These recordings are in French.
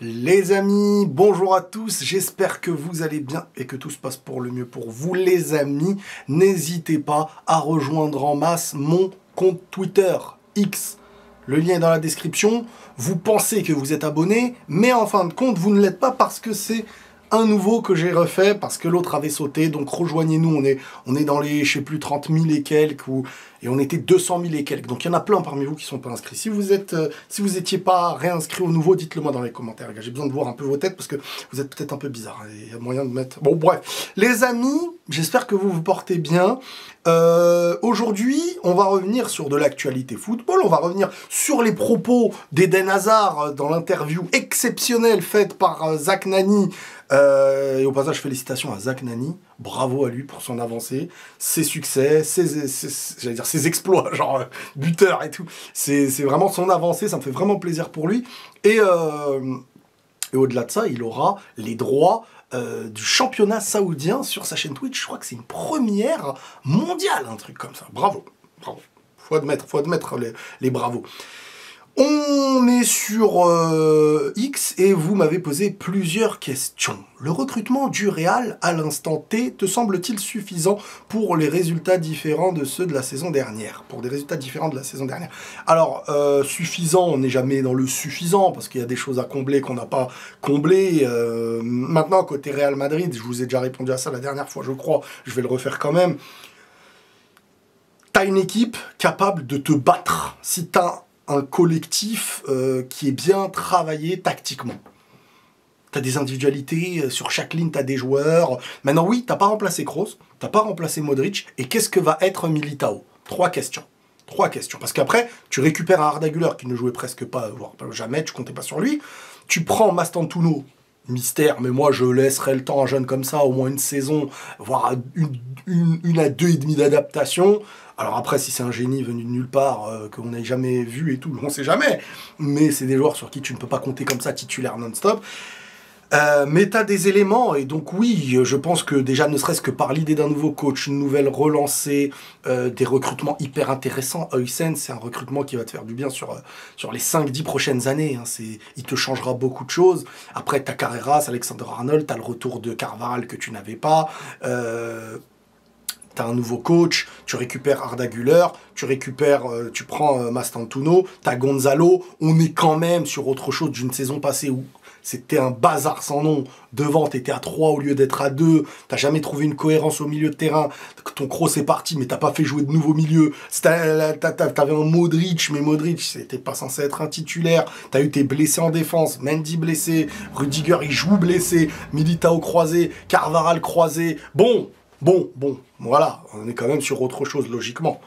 Les amis, bonjour à tous, j'espère que vous allez bien et que tout se passe pour le mieux pour vous les amis. N'hésitez pas à rejoindre en masse mon compte Twitter X. Le lien est dans la description. Vous pensez que vous êtes abonné, mais en fin de compte, vous ne l'êtes pas parce que c'est un nouveau que j'ai refait, parce que l'autre avait sauté. Donc rejoignez-nous, on est dans les, je sais plus, 30 000 et quelques, et on était 200 000 et quelques. Donc il y en a plein parmi vous qui ne sont pas inscrits. Si vous étiez pas réinscrit au nouveau, dites-le moi dans les commentaires. J'ai besoin de voir un peu vos têtes, parce que vous êtes peut-être un peu bizarre. Il y a moyen de mettre... Bon, bref. Les amis, j'espère que vous vous portez bien. Aujourd'hui, on va revenir sur de l'actualité football. On va revenir sur les propos d'Eden Hazard dans l'interview exceptionnelle faite par Zach Nani. Et au passage, félicitations à Zach Nani. Bravo à lui pour son avancée, ses succès, ses exploits, genre buteur et tout. C'est vraiment son avancée, ça me fait vraiment plaisir pour lui. Et au-delà de ça, il aura les droits du championnat saoudien sur sa chaîne Twitch. Je crois que c'est une première mondiale, un truc comme ça. Bravo, bravo. Faut admettre les bravos. On est sur X et vous m'avez posé plusieurs questions. Le recrutement du Real à l'instant T te semble-t-il suffisant pour les résultats différents de ceux de la saison dernière? Pour des résultats différents de la saison dernière. Alors, suffisant, on n'est jamais dans le suffisant parce qu'il y a des choses à combler qu'on n'a pas comblées. Maintenant, côté Real Madrid, je vous ai déjà répondu à ça la dernière fois, je crois. Je vais le refaire quand même. T'as une équipe capable de te battre si t'as un collectif qui est bien travaillé tactiquement. Tu as des individualités, sur chaque ligne, tu as des joueurs. Maintenant, oui, tu n'as pas remplacé Kroos, tu n'as pas remplacé Modric. Et qu'est-ce que va être Militao? Trois questions. Parce qu'après, tu récupères un Arda Güler qui ne jouait presque pas, voire jamais, tu comptais pas sur lui. Tu prends Mastantuono, mystère, mais moi je laisserai le temps à un jeune comme ça, au moins une saison, voire une à deux et demi d'adaptation. Alors après, si c'est un génie venu de nulle part, qu'on n'ait jamais vu et tout, on sait jamais. Mais c'est des joueurs sur qui tu ne peux pas compter comme ça, titulaire non-stop. Mais tu as des éléments, et donc oui, je pense que déjà, ne serait-ce que par l'idée d'un nouveau coach, une nouvelle relancée, des recrutements hyper intéressants. Huysen, c'est un recrutement qui va te faire du bien sur les 5-10 prochaines années. Hein. Il te changera beaucoup de choses. Après, tu as Carreras, Alexander-Arnold, tu as le retour de Carvajal que tu n'avais pas. T'as un nouveau coach, tu récupères Arda Güler, tu prends Mastantuono, t'as Gonzalo. On est quand même sur autre chose d'une saison passée où c'était un bazar sans nom. Devant, t'étais à 3 au lieu d'être à 2. T'as jamais trouvé une cohérence au milieu de terrain. Ton Kroos est parti, mais t'as pas fait jouer de nouveaux milieux. T'avais un Modric, mais Modric, c'était pas censé être un titulaire. T'as eu tes blessés en défense. Mendy blessé, Rudiger, il joue blessé. Militao croisé, Carvajal croisé. Bon, voilà, on est quand même sur autre chose, logiquement.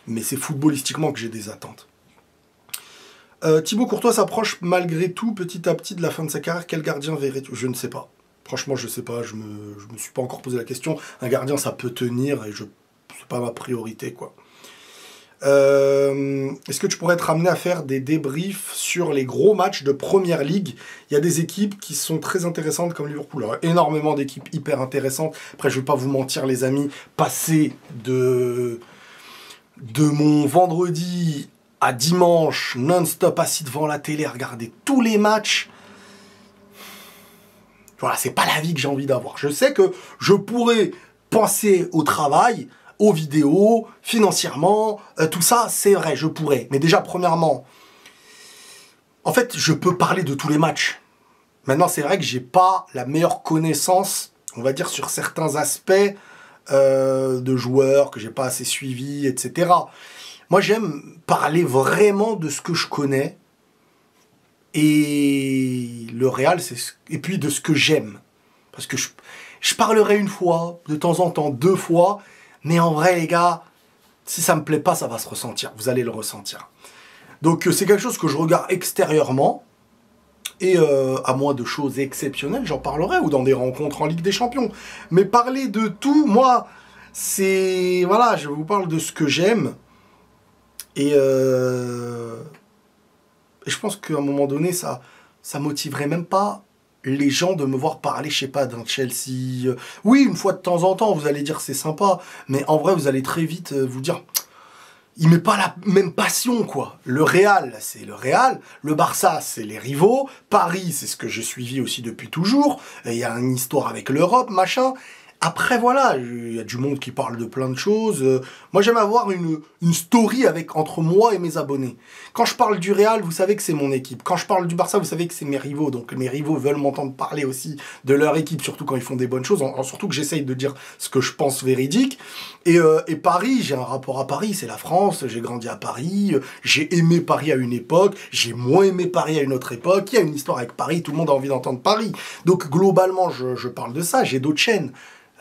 Mais c'est footballistiquement que j'ai des attentes. Thibaut Courtois s'approche malgré tout, petit à petit, de la fin de sa carrière. Quel gardien verrais-tu? Je ne sais pas. Franchement, je ne sais pas. Je me suis pas encore posé la question. Un gardien, ça peut tenir, et c'est pas ma priorité, quoi. Est-ce que tu pourrais être amené à faire des débriefs sur les gros matchs de Première Ligue? Il y a des équipes qui sont très intéressantes comme Liverpool. Alors, énormément d'équipes hyper intéressantes. Après, je ne vais pas vous mentir, les amis. Passer de mon vendredi à dimanche, non-stop assis devant la télé, regarder tous les matchs, voilà, c'est pas la vie que j'ai envie d'avoir. Je sais que je pourrais penser au travail, aux vidéos, financièrement, tout ça, c'est vrai, je pourrais. Mais déjà, premièrement, en fait, je peux parler de tous les matchs. Maintenant, c'est vrai que j'ai pas la meilleure connaissance, on va dire, sur certains aspects de joueurs que j'ai pas assez suivis, etc. Moi, j'aime parler vraiment de ce que je connais. Et le Real, et puis de ce que j'aime. Parce que je parlerai une fois, de temps en temps, 2 fois. Mais en vrai, les gars, si ça me plaît pas, ça va se ressentir. Vous allez le ressentir. Donc, c'est quelque chose que je regarde extérieurement. Et à moins de choses exceptionnelles, j'en parlerai. Ou dans des rencontres en Ligue des Champions. Mais parler de tout, moi, c'est... Voilà, je vous parle de ce que j'aime. Et je pense qu'à un moment donné, ça motiverait même pas les gens de me voir parler, je sais pas, d'un Chelsea. Oui, une fois de temps en temps, vous allez dire c'est sympa, mais en vrai, vous allez très vite vous dire il met pas la même passion, quoi. Le Real, c'est le Real. Le Barça, c'est les rivaux. Paris, c'est ce que j'ai suivi aussi depuis toujours. Il y a une histoire avec l'Europe, machin. Après, voilà, il y a du monde qui parle de plein de choses. Moi, j'aime avoir une story entre moi et mes abonnés. Quand je parle du Real, vous savez que c'est mon équipe. Quand je parle du Barça, vous savez que c'est mes rivaux. Donc, mes rivaux veulent m'entendre parler aussi de leur équipe, surtout quand ils font des bonnes choses. Surtout que j'essaye de dire ce que je pense véridique. Et Paris, j'ai un rapport à Paris. C'est la France. J'ai grandi à Paris. J'ai aimé Paris à une époque. J'ai moins aimé Paris à une autre époque. Il y a une histoire avec Paris. Tout le monde a envie d'entendre Paris. Donc, globalement, je parle de ça. J'ai d'autres chaînes.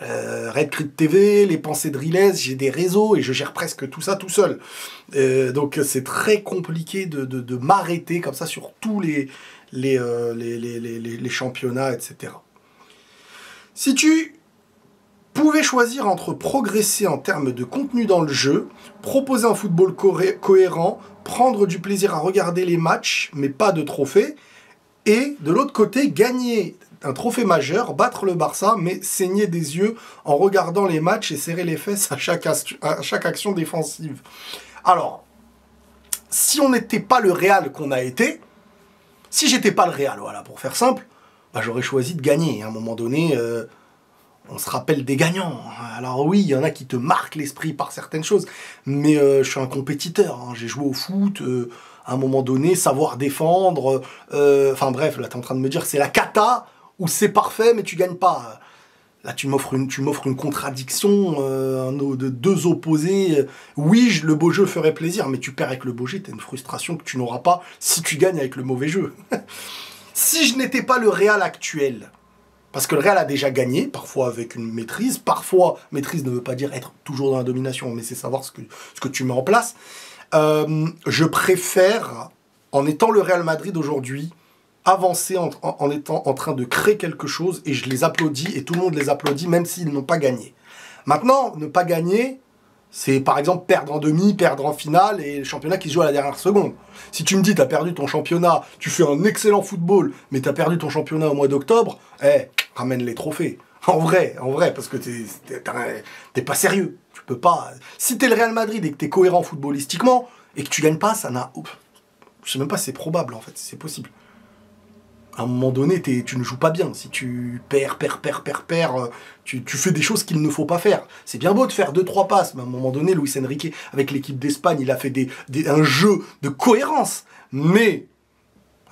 Red Crit TV, les pensées de Riles, j'ai des réseaux et je gère presque tout ça tout seul. Donc c'est très compliqué de m'arrêter comme ça sur tous les championnats, etc. Si tu pouvais choisir entre progresser en termes de contenu dans le jeu, proposer un football cohérent, prendre du plaisir à regarder les matchs, mais pas de trophée, et de l'autre côté, gagner un trophée majeur, battre le Barça, mais saigner des yeux en regardant les matchs et serrer les fesses à chaque action défensive. Alors, si on n'était pas le Real qu'on a été, si j'étais pas le Real, voilà, pour faire simple, bah, j'aurais choisi de gagner. À un moment donné, on se rappelle des gagnants. Alors oui, il y en a qui te marquent l'esprit par certaines choses, mais je suis un compétiteur, hein. J'ai joué au foot, à un moment donné, savoir défendre, enfin bref, là tu es en train de me dire c'est la cata, ou c'est parfait mais tu gagnes pas. Là tu m'offres une contradiction de deux opposés. Oui, le beau jeu ferait plaisir, mais tu perds avec le beau jeu, tu as une frustration que tu n'auras pas si tu gagnes avec le mauvais jeu. Si je n'étais pas le Real actuel, parce que le Real a déjà gagné, parfois avec une maîtrise, parfois maîtrise ne veut pas dire être toujours dans la domination, mais c'est savoir ce que tu mets en place. Je préfère, en étant le Real Madrid aujourd'hui, avancer en étant en train de créer quelque chose, et je les applaudis, et tout le monde les applaudit, même s'ils n'ont pas gagné. Maintenant, ne pas gagner, c'est par exemple perdre en demi, perdre en finale, et le championnat qui se joue à la dernière seconde. Si tu me dis, tu as perdu ton championnat, tu fais un excellent football, mais tu as perdu ton championnat au mois d'octobre, ramène les trophées. En vrai, parce que t'es pas sérieux. Tu peux pas. Si t'es le Real Madrid et que t'es cohérent footballistiquement, et que tu gagnes pas, ça n'a... Je sais même pas si c'est probable, en fait, si c'est possible. À un moment donné, tu ne joues pas bien. Si tu perds, tu fais des choses qu'il ne faut pas faire. C'est bien beau de faire 2-3 passes, mais à un moment donné, Luis Enrique, avec l'équipe d'Espagne, il a fait un jeu de cohérence. Mais,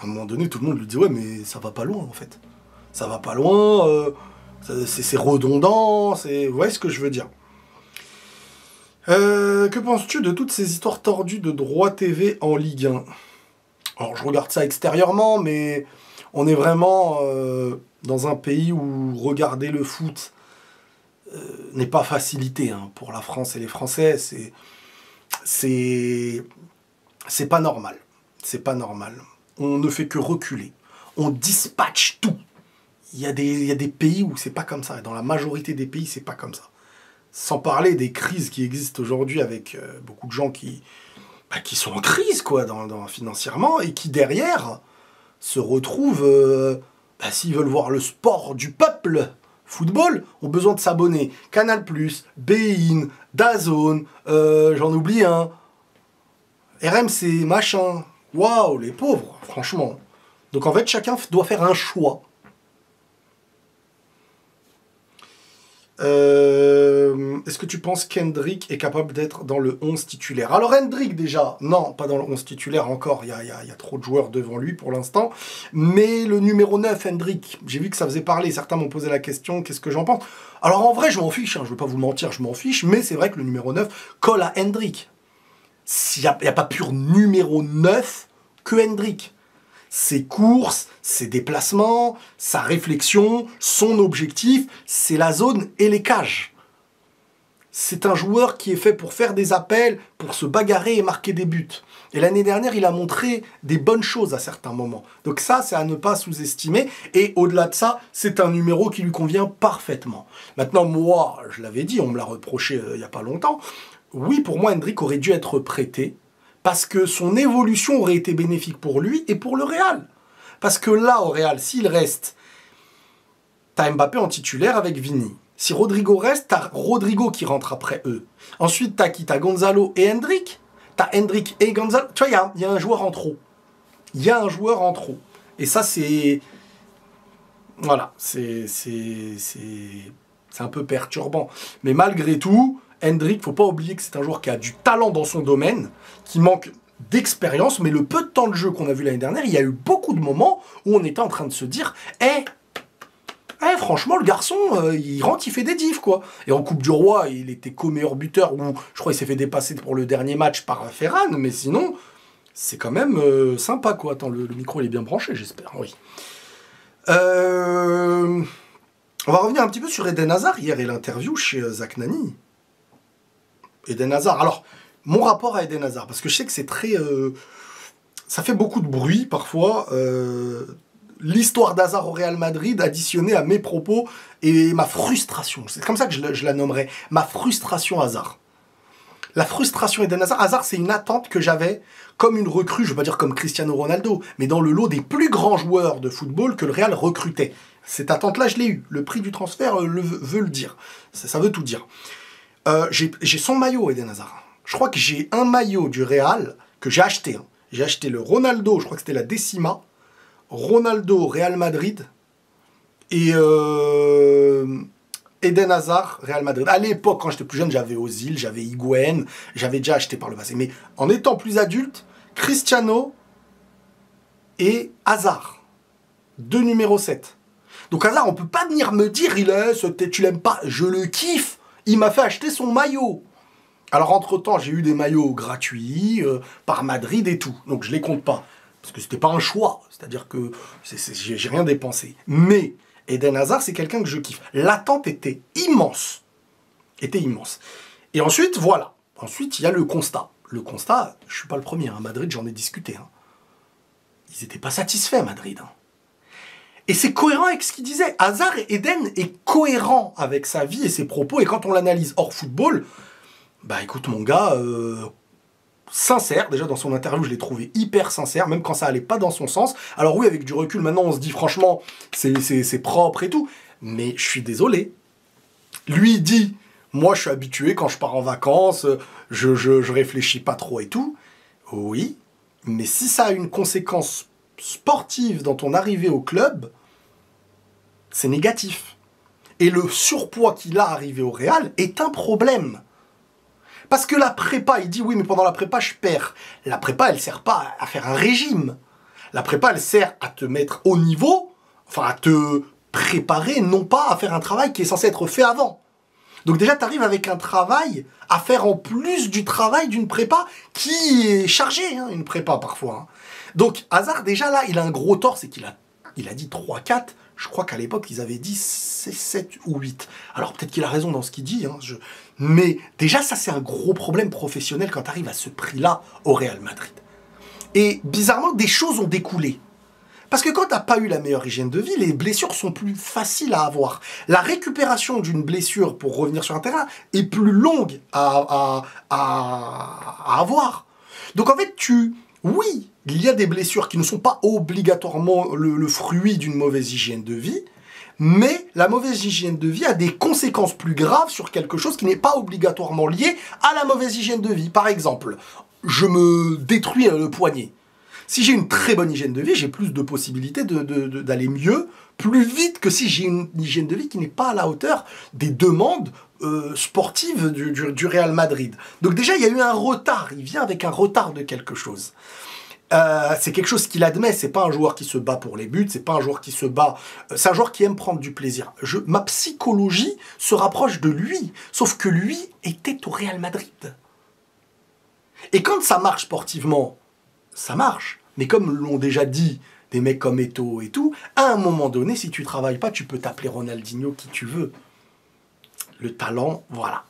à un moment donné, tout le monde lui dit « Ouais, mais ça va pas loin, en fait. Ça va pas loin, c'est redondant, Vous voyez ce que je veux dire. Que penses-tu de toutes ces histoires tordues de droit TV en Ligue 1 ? Alors, je regarde ça extérieurement, mais... On est vraiment dans un pays où regarder le foot n'est pas facilité, hein, pour la France et les Français. C'est pas normal. C'est pas normal. On ne fait que reculer. On dispatche tout. Il y a des pays où c'est pas comme ça. Et dans la majorité des pays, c'est pas comme ça. Sans parler des crises qui existent aujourd'hui avec beaucoup de gens qui sont en crise, quoi, financièrement, et qui derrière... se retrouvent, s'ils veulent voir le sport du peuple, football, ont besoin de s'abonner. Canal+, beIN, DAZN, j'en oublie un, RMC, machin. Waouh, les pauvres, franchement. Donc en fait, chacun doit faire un choix. Est-ce que tu penses qu'Hendrick est capable d'être dans le 11 titulaire? Alors Hendrick déjà, non, pas dans le 11 titulaire encore, il y a trop de joueurs devant lui pour l'instant. Mais le numéro 9, Hendrick, j'ai vu que ça faisait parler, certains m'ont posé la question, qu'est-ce que j'en pense? Alors en vrai, je m'en fiche, hein, je ne veux pas vous mentir, je m'en fiche, mais c'est vrai que le numéro 9 colle à Hendrick. Il n'y a pas pur numéro 9 que Hendrick. Ses courses, ses déplacements, sa réflexion, son objectif, c'est la zone et les cages. C'est un joueur qui est fait pour faire des appels, pour se bagarrer et marquer des buts. Et l'année dernière, il a montré des bonnes choses à certains moments. Donc ça, c'est à ne pas sous-estimer. Et au-delà de ça, c'est un numéro qui lui convient parfaitement. Maintenant, moi, je l'avais dit, on me l'a reproché il n'y a pas longtemps. Oui, pour moi, Hendrick aurait dû être prêté. Parce que son évolution aurait été bénéfique pour lui et pour le Real. Parce que là, au Real, s'il reste, t'as Mbappé en titulaire avec Vini. Si Rodrigo reste, t'as Rodrigo qui rentre après eux. Ensuite, t'as qui? T'as Gonzalo et Hendrick. t'as Hendrick et Gonzalez. Tu vois, il y a un joueur en trop. Il y a un joueur en trop. Et ça, c'est... Voilà, c'est un peu perturbant. Mais malgré tout, Hendrick, faut pas oublier que c'est un joueur qui a du talent dans son domaine, qui manque d'expérience, mais le peu de temps de jeu qu'on a vu l'année dernière, il y a eu beaucoup de moments où on était en train de se dire franchement, le garçon, il rentre, il fait des diffs, quoi. Et en Coupe du Roi, il était co-meilleur buteur, ou je crois qu'il s'est fait dépasser pour le dernier match par Ferran, mais sinon, c'est quand même sympa, quoi. Attends, le micro, il est bien branché, j'espère, oui. On va revenir un petit peu sur Eden Hazard hier et l'interview chez Zach Nani. Eden Hazard. Alors, mon rapport à Eden Hazard, parce que je sais que c'est très... ça fait beaucoup de bruit parfois. L'histoire d'Hazard au Real Madrid additionnée à mes propos et ma frustration. C'est comme ça que je la nommerais. Ma frustration Hazard. La frustration Eden Hazard. Hazard, c'est une attente que j'avais comme une recrue, je ne veux pas dire comme Cristiano Ronaldo, mais dans le lot des plus grands joueurs de football que le Real recrutait. Cette attente-là, je l'ai eue. Le prix du transfert veut le dire. Ça veut tout dire. J'ai son maillot, Eden Hazard. Je crois que j'ai un maillot du Real que j'ai acheté. Hein. J'ai acheté le Ronaldo, je crois que c'était la Décima. Ronaldo, Real Madrid. Et Eden Hazard, Real Madrid. À l'époque, quand j'étais plus jeune, j'avais Ozil, j'avais Higuaín. J'avais déjà acheté par le passé. Mais en étant plus adulte, Cristiano et Hazard. 2 numéro 7. Donc Hazard, on peut pas venir me dire, tu l'aimes pas. Je le kiffe. Il m'a fait acheter son maillot. Alors, entre-temps, j'ai eu des maillots gratuits par Madrid et tout. Donc, je les compte pas. Parce que c'était pas un choix. C'est-à-dire que j'ai rien dépensé. Mais Eden Hazard, c'est quelqu'un que je kiffe. L'attente était immense. Et ensuite, voilà. Ensuite, il y a le constat. Le constat, je suis pas le premier. À Madrid, j'en ai discuté. Hein. Ils n'étaient pas satisfaits, Madrid. Hein. Et c'est cohérent avec ce qu'il disait. Hazard, Eden est cohérent avec sa vie et ses propos. Et quand on l'analyse hors football, bah écoute mon gars, sincère. Déjà dans son interview, je l'ai trouvé hyper sincère, même quand ça allait pas dans son sens. Alors oui, avec du recul, maintenant on se dit franchement, c'est propre et tout. Mais je suis désolé. Lui il dit, moi je suis habitué quand je pars en vacances, je réfléchis pas trop et tout. Oui, mais si ça a une conséquence sportive dans ton arrivée au club, c'est négatif. Et le surpoids qu'il a arrivé au Real est un problème. Parce que la prépa, il dit oui, mais pendant la prépa, je perds. La prépa, elle ne sert pas à faire un régime. La prépa, elle sert à te mettre au niveau, enfin à te préparer, non pas à faire un travail qui est censé être fait avant. Donc déjà, tu arrives avec un travail à faire en plus du travail d'une prépa qui est chargée, hein, une prépa parfois. Hein. Donc Hazard, déjà là, il a un gros tort, c'est qu'il a dit 3-4. Je crois qu'à l'époque, ils avaient dit 7 ou 8. Alors peut-être qu'il a raison dans ce qu'il dit, hein, mais déjà, ça, c'est un gros problème professionnel quand tu arrives à ce prix-là au Real Madrid. Et bizarrement, des choses ont découlé. Parce que quand tu n'as pas eu la meilleure hygiène de vie, les blessures sont plus faciles à avoir. La récupération d'une blessure pour revenir sur un terrain est plus longue à avoir. Donc en fait, oui, il y a des blessures qui ne sont pas obligatoirement le fruit d'une mauvaise hygiène de vie, mais la mauvaise hygiène de vie a des conséquences plus graves sur quelque chose qui n'est pas obligatoirement lié à la mauvaise hygiène de vie. Par exemple, je me détruis le poignet. Si j'ai une très bonne hygiène de vie, j'ai plus de possibilités d'aller mieux, plus vite que si j'ai une hygiène de vie qui n'est pas à la hauteur des demandes sportives du Real Madrid. Donc déjà, il y a eu un retard. Il vient avec un retard de quelque chose. C'est quelque chose qu'il admet, c'est pas un joueur qui se bat pour les buts, c'est pas un joueur qui se bat, c'est un joueur qui aime prendre du plaisir. Ma psychologie se rapproche de lui, sauf que lui était au Real Madrid. Et quand ça marche sportivement, ça marche. Mais comme l'ont déjà dit des mecs comme Eto'o et tout, à un moment donné, si tu travailles pas, tu peux t'appeler Ronaldinho qui tu veux. Le talent, voilà.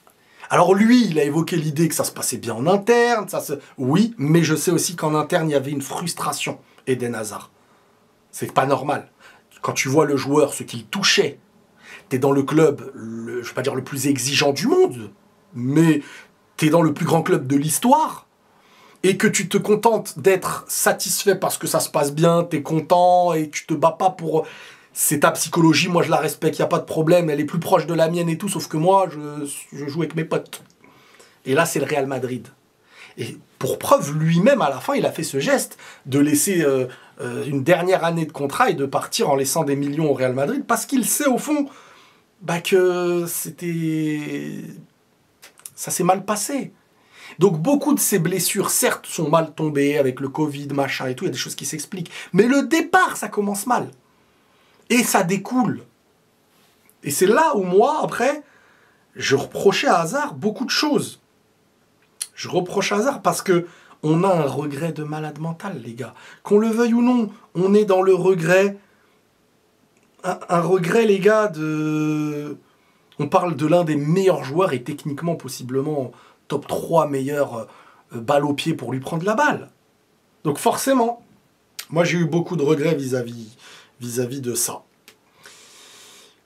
Alors lui, il a évoqué l'idée que ça se passait bien en interne, oui, mais je sais aussi qu'en interne, il y avait une frustration, Eden Hazard. C'est pas normal. Quand tu vois le joueur, ce qu'il touchait, t'es dans le club, je vais pas dire le plus exigeant du monde, mais t'es dans le plus grand club de l'histoire, et que tu te contentes d'être satisfait parce que ça se passe bien, t'es content, et tu te bats pas pour... C'est ta psychologie, moi je la respecte, il n'y a pas de problème, elle est plus proche de la mienne et tout, sauf que moi, je joue avec mes potes. Et là, c'est le Real Madrid. Et pour preuve, lui-même, à la fin, il a fait ce geste de laisser une dernière année de contrat et de partir en laissant des millions au Real Madrid, parce qu'il sait, au fond, que ça s'est mal passé. Donc beaucoup de ces blessures, certes, sont mal tombées avec le Covid, machin et tout, il y a des choses qui s'expliquent. Mais le départ, ça commence mal. Et ça découle. Et c'est là où moi, après, je reprochais à Hazard beaucoup de choses. Je reproche à Hazard parce que on a un regret de malade mental, les gars. Qu'on le veuille ou non, on est dans le regret. Un regret, les gars, de... On parle de l'un des meilleurs joueurs et techniquement, possiblement, top 3 meilleurs balles au pied pour lui prendre la balle. Donc forcément, moi j'ai eu beaucoup de regrets vis-à-vis de ça.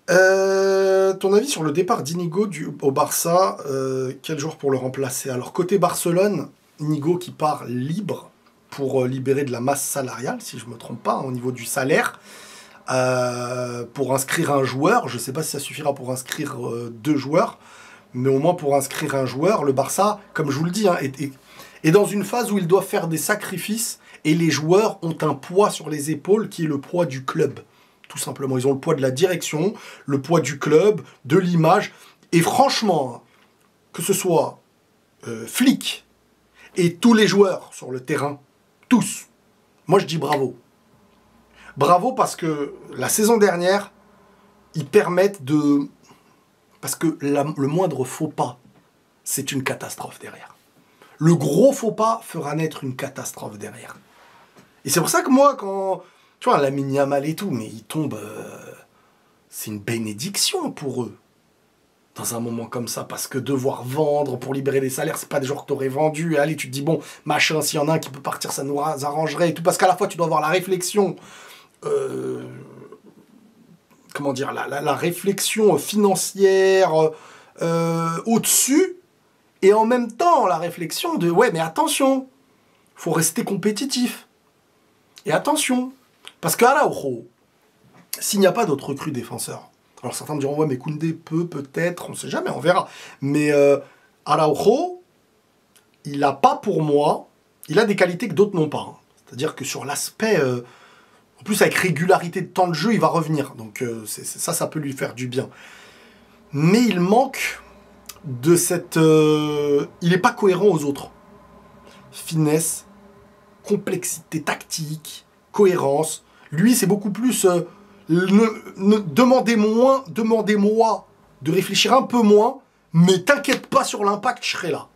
Ton avis sur le départ d'Inigo au Barça, quel joueur pour le remplacer? Alors côté Barcelone, Inigo qui part libre pour libérer de la masse salariale, si je ne me trompe pas, au niveau du salaire, pour inscrire un joueur. Je ne sais pas si ça suffira pour inscrire 2 joueurs, mais au moins pour inscrire un joueur. Le Barça, comme je vous le dis, est dans une phase où ils doivent faire des sacrifices et les joueurs ont un poids sur les épaules qui est le poids du club. Tout simplement, ils ont le poids de la direction, le poids du club, de l'image. Et franchement, que ce soit Flick et tous les joueurs sur le terrain, tous, moi je dis bravo. Bravo parce que la saison dernière, ils permettent de... Parce que le moindre faux pas, c'est une catastrophe derrière. Le gros faux pas fera naître une catastrophe derrière. Et c'est pour ça que moi, quand... Tu vois, Lamine Yamal et tout, mais ils tombent... c'est une bénédiction pour eux. Dans un moment comme ça, parce que devoir vendre pour libérer des salaires, c'est pas des joueurs que t'aurais vendus. Allez, tu te dis, bon, machin, s'il y en a un qui peut partir, ça nous arrangerait et tout. Parce qu'à la fois, tu dois avoir la réflexion... comment dire, la réflexion financière au-dessus, et en même temps, la réflexion de, ouais, mais attention, faut rester compétitif. Et attention, parce qu'Araujo, s'il n'y a pas d'autres recrues défenseurs, alors certains me diront, ouais, mais Koundé peut-être, on ne sait jamais, on verra. Mais Araujo, il n'a pas pour moi, il a des qualités que d'autres n'ont pas. Hein. C'est-à-dire que sur l'aspect, en plus avec régularité de temps de jeu, il va revenir. Donc ça peut lui faire du bien. Mais il manque de cette... il n'est pas cohérent aux autres. Finesse, complexité tactique, cohérence. Lui, c'est beaucoup plus... demandez-moi de réfléchir un peu moins, mais t'inquiète pas sur l'impact, je serai là.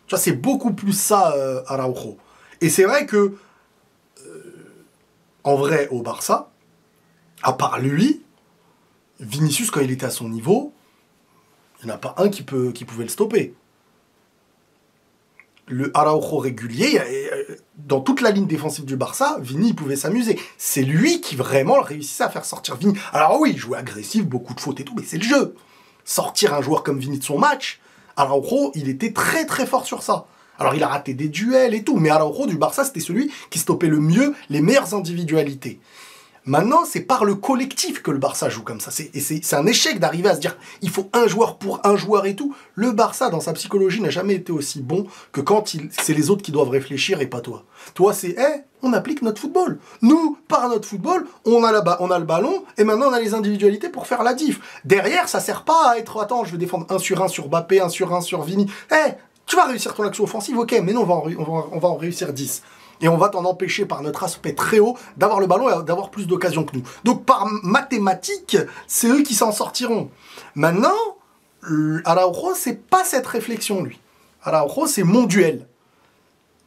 Tu vois, c'est beaucoup plus ça, Araujo. Et c'est vrai que, en vrai, au Barça, à part lui, Vinicius, quand il était à son niveau, il n'y en a pas un qui pouvait le stopper. Le Araujo régulier, dans toute la ligne défensive du Barça, Vini, il pouvait s'amuser. C'est lui qui vraiment réussissait à faire sortir Vini. Alors oui, il jouait agressif, beaucoup de fautes et tout, mais c'est le jeu. Sortir un joueur comme Vini de son match, Araujo, il était très très fort sur ça. Alors il a raté des duels et tout, mais Araujo du Barça, c'était celui qui stoppait le mieux les meilleures individualités. Maintenant, c'est par le collectif que le Barça joue comme ça. C'est un échec d'arriver à se dire il faut un joueur pour un joueur et tout. Le Barça, dans sa psychologie, n'a jamais été aussi bon que quand c'est les autres qui doivent réfléchir et pas toi. Toi, c'est on applique notre football. Nous, par notre football, on a le ballon et maintenant on a les individualités pour faire la diff. Derrière, ça sert pas à être attends, je vais défendre 1 sur 1 sur Mbappé, 1 sur 1 sur Vini. Tu vas réussir ton action offensive, ok, mais non, on va en réussir 10. Et on va t'en empêcher par notre aspect très haut d'avoir le ballon et d'avoir plus d'occasions que nous. Donc par mathématiques, c'est eux qui s'en sortiront. Maintenant, Araujo, c'est pas cette réflexion, lui. Araujo, c'est mon duel.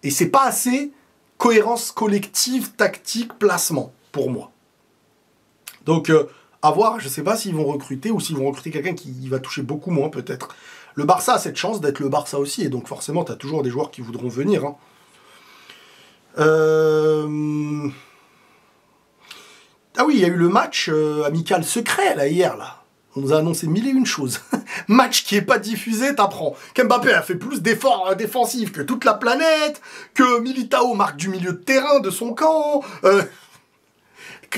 Et c'est pas assez cohérence collective, tactique, placement, pour moi. Donc, à voir, je sais pas s'ils vont recruter ou s'ils vont recruter quelqu'un qui va toucher beaucoup moins, peut-être. Le Barça a cette chance d'être le Barça aussi, et donc forcément, tu as toujours des joueurs qui voudront venir, hein. Ah oui, il y a eu le match amical secret là hier là. On nous a annoncé 1001 choses. Match qui est pas diffusé, t'apprends. Qu'Mbappé a fait plus d'efforts défensifs que toute la planète, que Militao marque du milieu de terrain de son camp.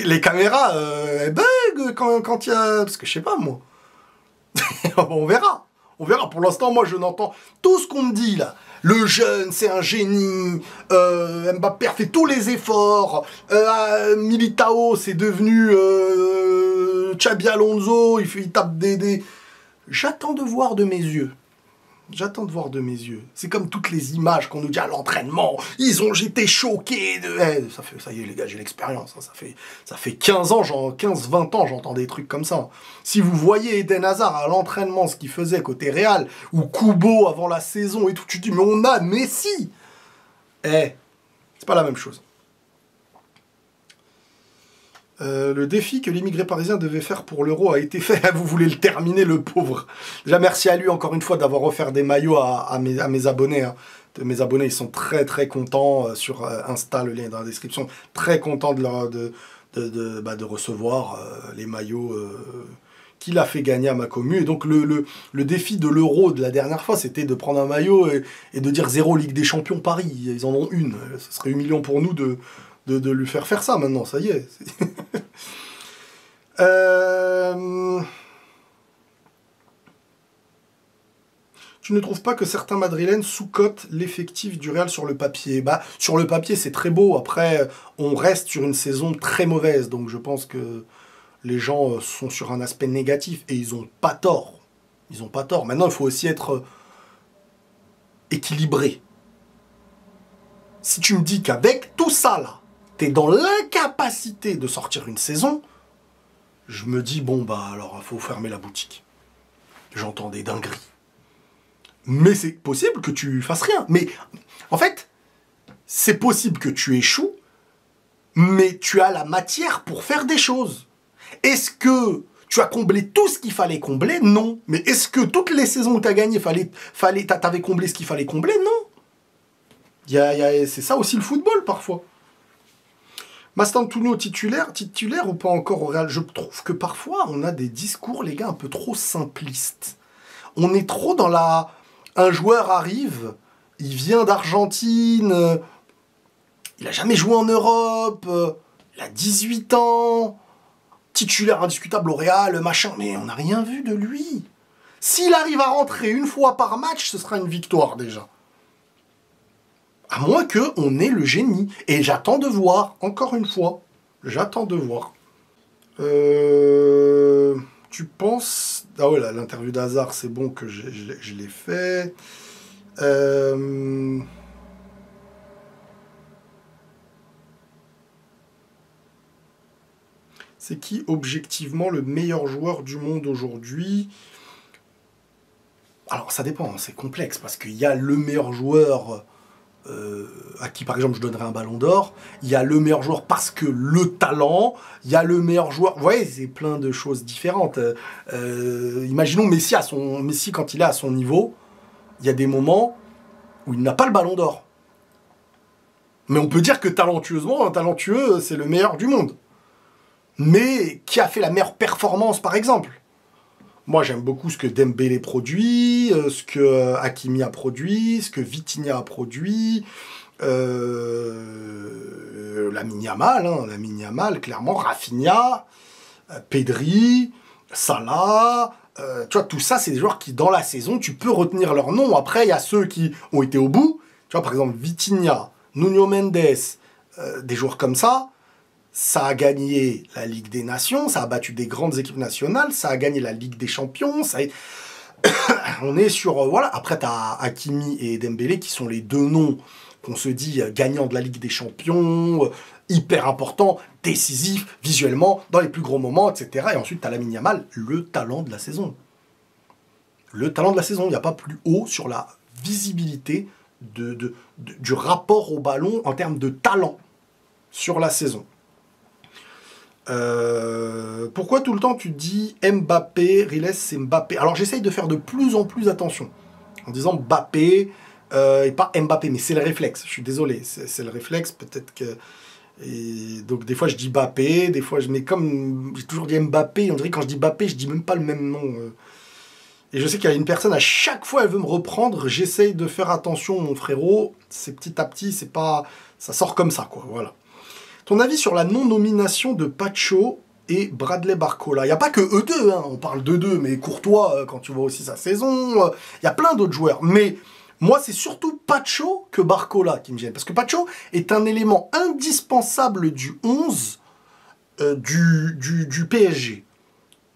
Les caméras elles bug quand il y a... Parce que je sais pas moi. On verra. On verra. Pour l'instant, moi, je n'entends tout ce qu'on me dit, là. Le jeune, c'est un génie. Mbappé fait tous les efforts. Militao, c'est devenu Xabi Alonso. Il tape des... J'attends de voir de mes yeux. J'attends de voir de mes yeux. C'est comme toutes les images qu'on nous dit à l'entraînement. J'étais choqué de... ça y est les gars, j'ai l'expérience. Hein. Ça fait 15 ans, 15-20 ans, j'entends des trucs comme ça. Si vous voyez Eden Hazard à l'entraînement, ce qu'il faisait côté Real, ou Kubo avant la saison et tout, tu te dis, mais on a Messi. C'est pas la même chose. Le défi que l'immigré parisien devait faire pour l'Euro a été fait. Vous voulez le terminer, le pauvre. Déjà, merci à lui encore une fois d'avoir offert des maillots à mes abonnés. Hein. Mes abonnés, ils sont très très contents sur Insta, le lien est dans la description. Très contents de recevoir les maillots qu'il a fait gagner à ma commu. Et donc le défi de l'Euro de la dernière fois, c'était de prendre un maillot et de dire 0 Ligue des Champions Paris. Ils en ont une. Ce serait humiliant pour nous de lui faire ça maintenant, ça y est. Tu ne trouves pas que certains Madrilènes sous-cotent l'effectif du Real sur le papier? Bah, sur le papier, c'est très beau. Après, on reste sur une saison très mauvaise. Donc je pense que les gens sont sur un aspect négatif. Et ils n'ont pas tort. Ils n'ont pas tort. Maintenant, il faut aussi être équilibré. Si tu me dis qu'avec tout ça, là, t'es dans l'incapacité de sortir une saison, je me dis, bon, bah, alors, il faut fermer la boutique. J'entends des dingueries. Mais c'est possible que tu fasses rien. Mais, en fait, c'est possible que tu échoues, mais tu as la matière pour faire des choses. Est-ce que tu as comblé tout ce qu'il fallait combler? Non. Mais est-ce que toutes les saisons où tu as gagné, t'avais comblé ce qu'il fallait combler? Non. C'est ça aussi le football, parfois. Mastantuono titulaire ou pas encore au Real? Je trouve que parfois, on a des discours, les gars, un peu trop simplistes. On est trop dans la... Un joueur arrive, il vient d'Argentine, il a jamais joué en Europe, il a 18 ans, titulaire indiscutable au Real, machin, mais on n'a rien vu de lui. S'il arrive à rentrer une fois par match, ce sera une victoire déjà. À moins qu'on ait le génie. Et j'attends de voir, encore une fois. J'attends de voir. Tu penses... Ah ouais, l'interview d'Hazard, c'est bon que je l'ai fait. C'est qui, objectivement, le meilleur joueur du monde aujourd'hui? Alors, ça dépend, c'est complexe, parce qu'il y a le meilleur joueur... à qui par exemple je donnerais un ballon d'or, il y a le meilleur joueur parce que le talent, il y a le meilleur joueur, vous voyez, c'est plein de choses différentes. Imaginons Messi quand il est à son niveau, il y a des moments où il n'a pas le ballon d'or. Mais on peut dire que talentueusement, un talentueux, c'est le meilleur du monde. Mais qui a fait la meilleure performance par exemple? Moi, j'aime beaucoup ce que Dembélé produit, ce que Hakimi a produit, ce que Vitinha a produit, Lamine Yamal, clairement, Rafinha, Pedri, Salah, tu vois, tout ça, c'est des joueurs qui, dans la saison, tu peux retenir leur nom. Après, il y a ceux qui ont été au bout. Tu vois, par exemple, Vitinha, Nuno Mendes, des joueurs comme ça. Ça a gagné la Ligue des Nations, ça a battu des grandes équipes nationales, ça a gagné la Ligue des Champions, on est sur... voilà. Après, tu as Hakimi et Dembélé qui sont les deux noms qu'on se dit gagnants de la Ligue des Champions, hyper importants, décisifs, visuellement, dans les plus gros moments, etc. Et ensuite, tu as Lamine Yamal, le talent de la saison. Le talent de la saison, il n'y a pas plus haut sur la visibilité du rapport au ballon en termes de talent sur la saison. Pourquoi tout le temps tu dis Mbappé, Riles c'est Mbappé? Alors j'essaye de faire de plus en plus attention en disant Mbappé et pas Mbappé, mais c'est le réflexe, je suis désolé, c'est le réflexe, peut-être que... Et donc des fois je dis Mbappé, des fois mais comme j'ai toujours dit Mbappé, on dirait que quand je dis Mbappé, je dis même pas le même nom. Et je sais qu'il y a une personne, à chaque fois elle veut me reprendre, j'essaye de faire attention mon frérot, c'est petit à petit, c'est pas... ça sort comme ça quoi, voilà. Ton avis sur la non-nomination de Pacho et Bradley Barcola. Il n'y a pas que eux deux, hein. On parle d'eux deux, mais Courtois, quand tu vois aussi sa saison, il y a plein d'autres joueurs. Mais moi, c'est surtout Pacho que Barcola qui me gêne. Parce que Pacho est un élément indispensable du 11 du PSG.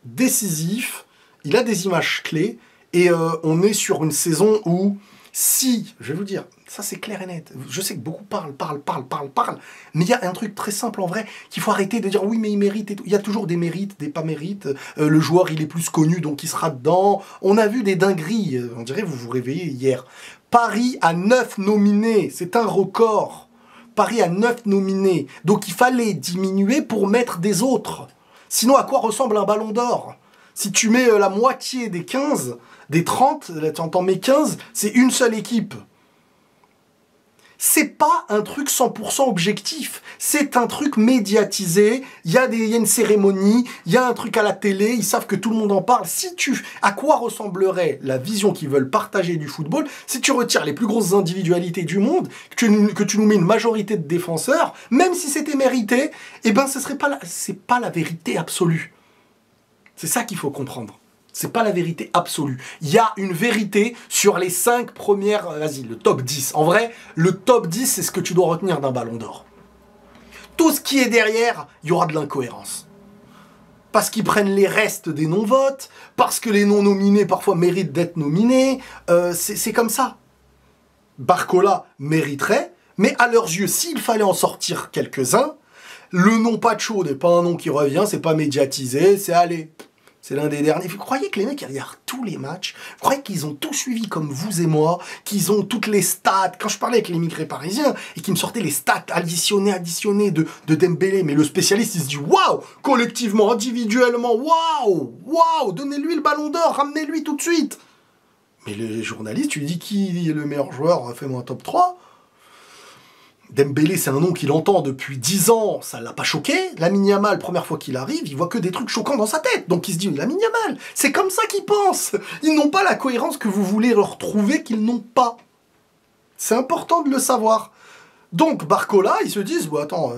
Décisif, il a des images clés, et on est sur une saison où, si, je vais vous dire, ça c'est clair et net, je sais que beaucoup parlent, mais il y a un truc très simple en vrai, qu'il faut arrêter de dire oui mais il mérite, et tout. Il y a toujours des mérites, des pas mérites, le joueur il est plus connu donc il sera dedans, on a vu des dingueries, on dirait vous vous réveillez hier. Paris a 9 nominés, c'est un record, Paris a 9 nominés, donc il fallait diminuer pour mettre des autres. Sinon, à quoi ressemble un ballon d'or? Si tu mets la moitié des 15, des 30, tu entends mets 15, c'est une seule équipe. C'est pas un truc 100% objectif, c'est un truc médiatisé, il y a une cérémonie, il y a un truc à la télé, ils savent que tout le monde en parle. À quoi ressemblerait la vision qu'ils veulent partager du football si tu retires les plus grosses individualités du monde, que tu nous mets une majorité de défenseurs, même si c'était mérité, eh ben c'est pas la vérité absolue. C'est ça qu'il faut comprendre. C'est pas la vérité absolue. Il y a une vérité sur les 5 premières... Vas-y, le top 10. En vrai, le top 10, c'est ce que tu dois retenir d'un ballon d'or. Tout ce qui est derrière, il y aura de l'incohérence. Parce qu'ils prennent les restes des non-votes, parce que les non-nominés, parfois, méritent d'être nominés. C'est comme ça. Barcola mériterait, mais à leurs yeux, s'il fallait en sortir quelques-uns, le nom Pacho n'est pas un nom qui revient, c'est pas médiatisé, c'est allez... C'est l'un des derniers. Vous croyez que les mecs ils regardent tous les matchs? Vous croyez qu'ils ont tout suivi comme vous et moi? Qu'ils ont toutes les stats? Quand je parlais avec l'immigré parisien et qu'ils me sortaient les stats additionnées de Dembélé, mais le spécialiste il se dit waouh! Collectivement, individuellement, waouh! Donnez-lui le ballon d'or, ramenez-lui tout de suite! Mais le journaliste, tu lui dis qui est le meilleur joueur? Fais-moi un top 3. Dembélé, c'est un nom qu'il entend depuis 10 ans, ça l'a pas choqué. Lamine Yamal, première fois qu'il arrive, il voit que des trucs choquants dans sa tête. Donc il se dit, Lamine Yamal, c'est comme ça qu'ils pensent. Ils n'ont pas la cohérence que vous voulez leur trouver qu'ils n'ont pas. C'est important de le savoir. Donc Barcola, ils se disent, bon, attends,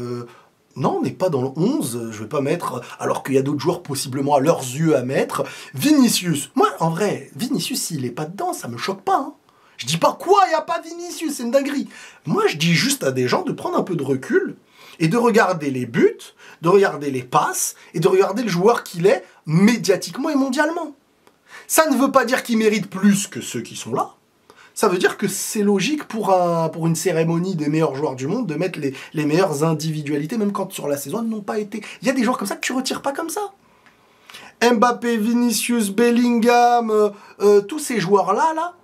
non, on n'est pas dans le 11, je vais pas mettre, alors qu'il y a d'autres joueurs possiblement à leurs yeux à mettre. Vinicius, moi, en vrai, Vinicius, s'il est pas dedans, ça me choque pas, hein. Je dis pas quoi, il n'y a pas Vinicius, c'est une dinguerie. Moi, je dis juste à des gens de prendre un peu de recul et de regarder les buts, de regarder les passes et de regarder le joueur qu'il est médiatiquement et mondialement. Ça ne veut pas dire qu'il mérite plus que ceux qui sont là. Ça veut dire que c'est logique pour une cérémonie des meilleurs joueurs du monde de mettre les meilleures individualités, même quand sur la saison elles n'ont pas été. Il y a des joueurs comme ça que tu retires pas comme ça. Mbappé, Vinicius, Bellingham, tous ces joueurs-là,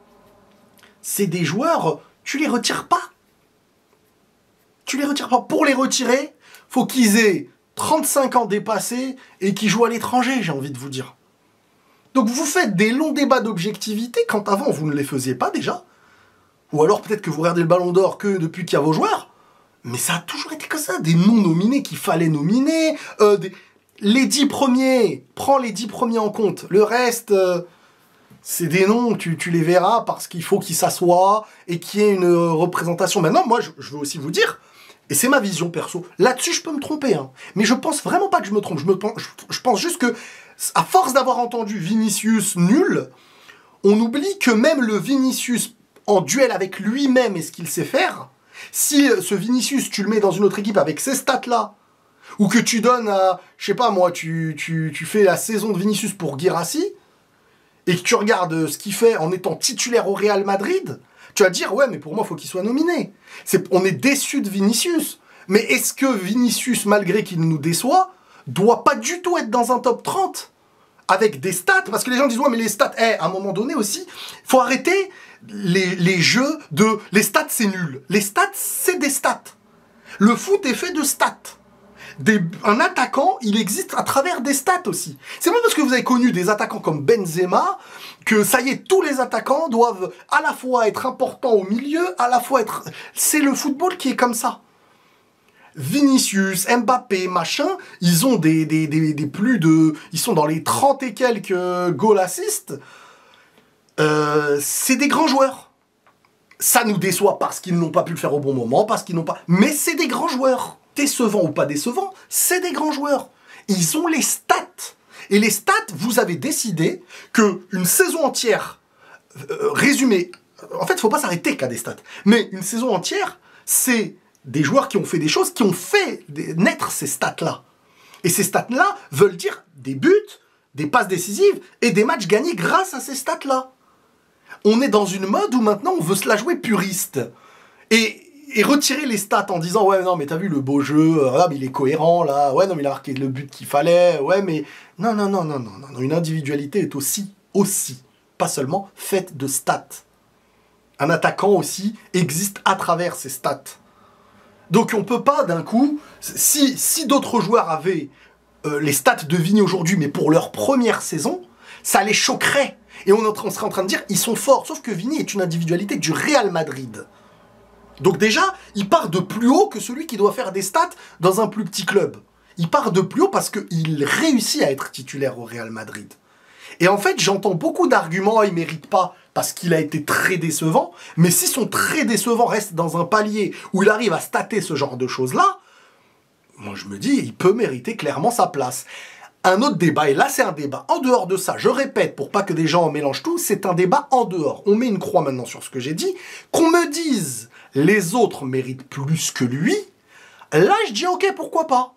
c'est des joueurs, tu les retires pas. Tu les retires pas. Pour les retirer, faut qu'ils aient 35 ans dépassés et qu'ils jouent à l'étranger, j'ai envie de vous dire. Donc vous faites des longs débats d'objectivité quand avant vous ne les faisiez pas déjà. Ou alors peut-être que vous regardez le ballon d'or que depuis qu'il y a vos joueurs. Mais ça a toujours été comme ça. Des non-nominés qu'il fallait nominer. Les 10 premiers, prends les 10 premiers en compte. Le reste... c'est des noms, tu les verras parce qu'il faut qu'ils s'assoient et qu'il y ait une représentation. Maintenant, moi, je veux aussi vous dire, et c'est ma vision perso, là-dessus, je peux me tromper, hein, mais je pense vraiment pas que je me trompe. Je pense juste que, à force d'avoir entendu Vinicius nul, on oublie que même le Vinicius en duel avec lui-même et ce qu'il sait faire, si ce Vinicius, tu le mets dans une autre équipe avec ces stats-là, ou que tu donnes à, je sais pas moi, tu fais la saison de Vinicius pour Guirassy, et que tu regardes ce qu'il fait en étant titulaire au Real Madrid, tu vas dire, ouais, mais pour moi, il faut qu'il soit nominé. On est déçu de Vinicius. Mais est-ce que Vinicius, malgré qu'il nous déçoit, doit pas du tout être dans un top 30 avec des stats? Parce que les gens disent, ouais, mais les stats, à un moment donné aussi, il faut arrêter les jeux de... Les stats, c'est nul. Les stats, c'est des stats. Le foot est fait de stats. Un attaquant, il existe à travers des stats aussi. C'est pas parce que vous avez connu des attaquants comme Benzema que ça y est, tous les attaquants doivent à la fois être importants au milieu, à la fois être... C'est le football qui est comme ça. Vinicius, Mbappé, machin, ils ont des plus de... Ils sont dans les 30 et quelques goal assists. C'est des grands joueurs. Ça nous déçoit parce qu'ils n'ont pas pu le faire au bon moment, parce qu'ils n'ont pas... Mais c'est des grands joueurs. Décevants ou pas décevants, c'est des grands joueurs. Ils ont les stats. Et les stats, vous avez décidé qu'une saison entière, résumée, en fait, il ne faut pas s'arrêter qu'à des stats, mais une saison entière, c'est des joueurs qui ont fait des choses, qui ont fait naître ces stats-là. Et ces stats-là veulent dire des buts, des passes décisives et des matchs gagnés grâce à ces stats-là. On est dans une mode où maintenant on veut se la jouer puriste. Et retirer les stats en disant ouais non mais t'as vu le beau jeu, mais il est cohérent là, ouais non mais il a marqué le but qu'il fallait, ouais mais non, une individualité est aussi, pas seulement faite de stats. Un attaquant aussi existe à travers ses stats. Donc on peut pas d'un coup, si d'autres joueurs avaient les stats de Vini aujourd'hui, mais pour leur première saison, ça les choquerait. Et on serait en train de dire, ils sont forts. Sauf que Vini est une individualité du Real Madrid. Donc déjà, il part de plus haut que celui qui doit faire des stats dans un plus petit club. Il part de plus haut parce qu'il réussit à être titulaire au Real Madrid. Et en fait, j'entends beaucoup d'arguments, il ne mérite pas parce qu'il a été très décevant. Mais si son très décevant reste dans un palier où il arrive à stater ce genre de choses-là, moi je me dis, il peut mériter clairement sa place. Un autre débat, et là c'est un débat en dehors de ça, je répète pour pas que des gens en mélangent tout, c'est un débat en dehors. On met une croix maintenant sur ce que j'ai dit, qu'on me dise les autres méritent plus que lui, là je dis ok, pourquoi pas.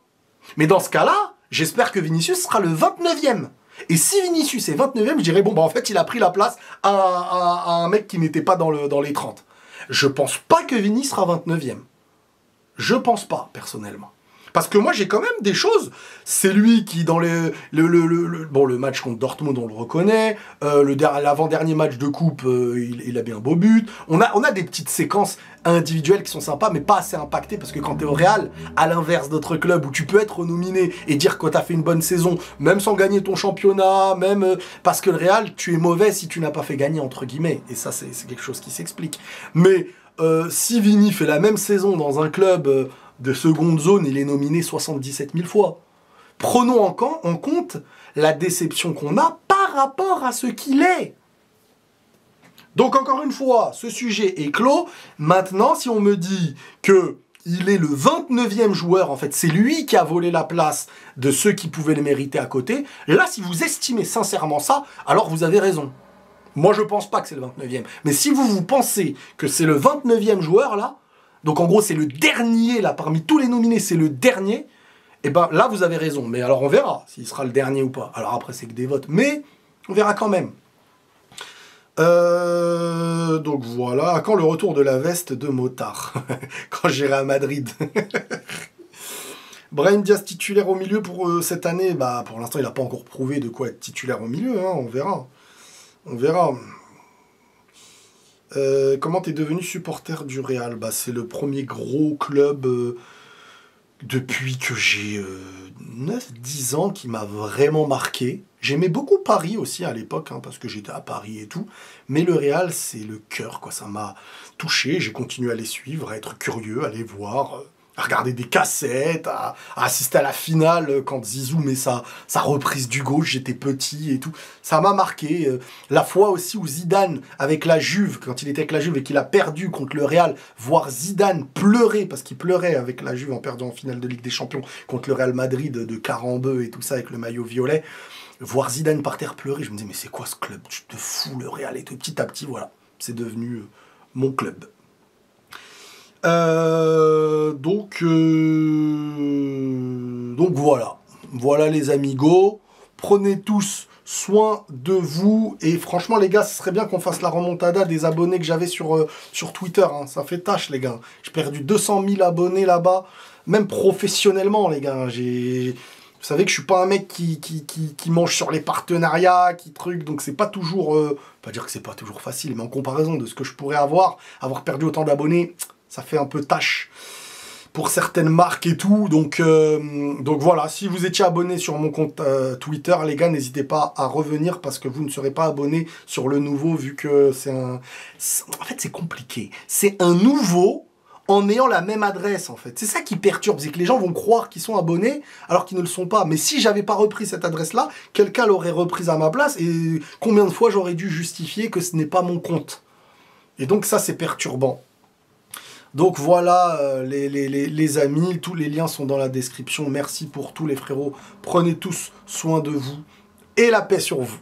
Mais dans ce cas-là, j'espère que Vinicius sera le 29e. Et si Vinicius est 29e, je dirais bon bah en fait il a pris la place à un mec qui n'était pas dans les 30. Je pense pas que Vini sera 29e. Je pense pas, personnellement. Parce que moi, j'ai quand même des choses. C'est lui qui, dans le match contre Dortmund, on le reconnaît. L'avant-dernier match de coupe, il a bien un beau but. On a des petites séquences individuelles qui sont sympas, mais pas assez impactées. Parce que quand tu es au Real, à l'inverse d'autres clubs où tu peux être nominé et dire que tu as fait une bonne saison, même sans gagner ton championnat, même parce que le Real, tu es mauvais si tu n'as pas fait gagner, entre guillemets. Et ça, c'est quelque chose qui s'explique. Mais si Vini fait la même saison dans un club de seconde zone, il est nominé 77 000 fois. Prenons en compte la déception qu'on a par rapport à ce qu'il est. Donc encore une fois, ce sujet est clos. Maintenant, si on me dit qu'il est le 29e joueur, en fait, c'est lui qui a volé la place de ceux qui pouvaient le mériter à côté, là, si vous estimez sincèrement ça, alors vous avez raison. Moi, je pense pas que c'est le 29e. Mais si vous pensez que c'est le 29e joueur, là, donc en gros c'est le dernier, là, parmi tous les nominés, c'est le dernier, et ben là vous avez raison. Mais alors on verra s'il sera le dernier ou pas. Alors après c'est que des votes, mais on verra quand même. Donc voilà, à quand le retour de la veste de Motard? Quand j'irai à Madrid. Brahim Diaz titulaire au milieu pour cette année, bah pour l'instant il n'a pas encore prouvé de quoi être titulaire au milieu, hein, on verra. On verra. Comment t'es devenu supporter du Real? Bah, c'est le premier gros club depuis que j'ai 9-10 ans qui m'a vraiment marqué. J'aimais beaucoup Paris aussi à l'époque, hein, parce que j'étais à Paris et tout. Mais le Real, c'est le cœur, quoi. Ça m'a touché. J'ai continué à les suivre, à être curieux, à les voir, à regarder des cassettes, à assister à la finale quand Zizou met sa reprise du gauche, j'étais petit et tout. Ça m'a marqué. La fois aussi où Zidane, avec la Juve, quand il était avec la Juve et qu'il a perdu contre le Real, voir Zidane pleurer, parce qu'il pleurait avec la Juve en perdant en finale de Ligue des Champions contre le Real Madrid de Carambeu et tout ça avec le maillot violet. Voir Zidane par terre pleurer, je me dis mais c'est quoi ce club? Tu te fous, le Real et tout. Petit à petit, voilà, c'est devenu mon club. Donc voilà les amigos, prenez tous soin de vous, et franchement les gars, ce serait bien qu'on fasse la remontada des abonnés que j'avais sur Twitter, hein. Ça fait tâche les gars, j'ai perdu 200 000 abonnés là-bas, même professionnellement les gars, vous savez que je suis pas un mec qui mange sur les partenariats, qui truc, donc c'est pas toujours, pas dire que c'est pas toujours facile, mais en comparaison de ce que je pourrais avoir perdu autant d'abonnés, ça fait un peu tâche pour certaines marques et tout. Donc voilà, si vous étiez abonné sur mon compte Twitter, les gars, n'hésitez pas à revenir parce que vous ne serez pas abonné sur le nouveau vu que c'est un... En fait, c'est compliqué. C'est un nouveau en ayant la même adresse, en fait. C'est ça qui perturbe, c'est que les gens vont croire qu'ils sont abonnés alors qu'ils ne le sont pas. Mais si j'avais pas repris cette adresse-là, quelqu'un l'aurait reprise à ma place et combien de fois j'aurais dû justifier que ce n'est pas mon compte? Et donc ça, c'est perturbant. Donc voilà les amis, tous les liens sont dans la description. Merci pour tous les frérots. Prenez tous soin de vous et la paix sur vous.